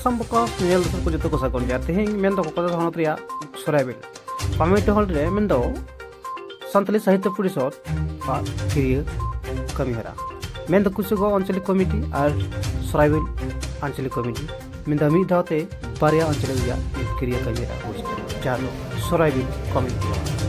Assam बको nail दसर को जतो को सागन जा तेहें मेन दो को हनत रिया सराइबिल पामेट हॉल रे मेन दो सानताली साहित्य परिषद बा किरिया कमिहरा मेन दो कुसुगो आंचलिक कमिटी और सराइबिल आंचलिक कमिटी मेन दा मी दावते बारिया आंचलिक या किरिया कमिहरा जानो सराइबिल कमिटी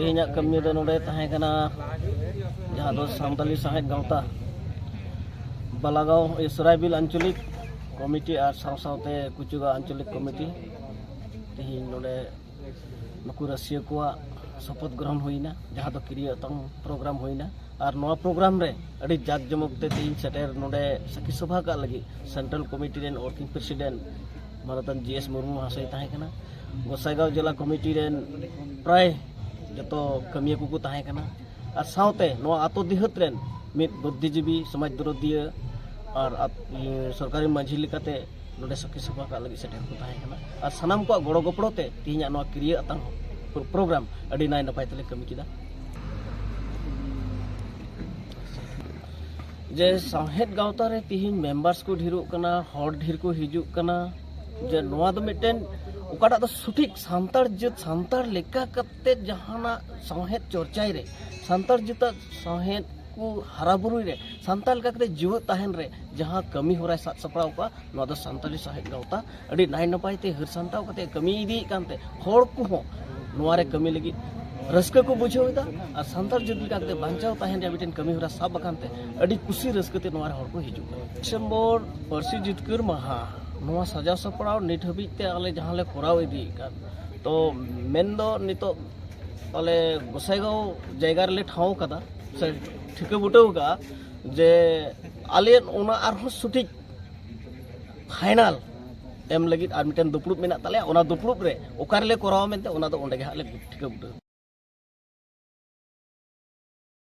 तेहना कमी दो नोडे तहे कना जहाँ दो सानताली साहित्य गावता बालागांव सराइबिल आंचलिक कमिटी और सावते कुचुगा आंचलिक कमिटी तेहन नोडे नुकु रसिया को शपथ ग्रहण होइना जहाँ दो किरिया तंग प्रोग्राम होइना और नवा प्रोग्राम रे अड़ी जाक जमकते तेहन सेटेर नोडे सखी सभा का लगी सेंट्रल कमिटी रेन वर्किंग प्रेसिडेंट मानतन जीएस मुर्मू महाशय तहे कना गोसाईगांव जिला कमिटी रेन प्राय जो कमिया को तहे कना और सावते नवा आतो दिहत रेन मित बुद्धिजीवी समाज दरदिया और सरकारी माझी लेकाते नोडे सखी सभा का लगी सेटेर को तहे कना और सानाम को गड़ो गपड़ोते तेहना नवा किरिया अतंग प्रोग्राम अड़ी नाय नपाय तले कमी किदा जे साहेद गावता रे तिहिन मेंबर्स को ढेरोग कना हर ढेर को हिजुग कना जे नवा दो मिटेन उकाटा तो सुठिक सांतार जत सांतार लेका कते जहाना साहेद चर्चाई रे सांतार जत साहेद को हराबुरु रे सांताल का कते जीव तहन रे जहां कमी हो रहा है सपड़ाव का नवा दो सांताली साहेद गावता अड़ी नाय नपाय ते हर सांताव कते कमी इदी कानते हर को हो नवा रे कमी लगी रस्का को बुझावेदा और सांतार जत लेका कते बांचाव तहन रे बिटेन कमी होरा सब कानते अड़ी खुशी रस्कते नवा रे हर को हिजु डिसेंबर परसी जितकर महा नवा सजाव सपड़ाव निट हबीते आले जहां ले कोराव इदी कान तो मेन दो नितो आले गोसाईगांव जायगा रे ठाव कदा से ठिके बुटाव का जे आले ओना आरहो सुटिक फाइनल एम लगी और मिटन दुपड़ुब मेना ताले ओना दुपड़ुब रे ओकार ले कोराव मेनते ओना दो ओंडे गे हाले ठिके बुटाव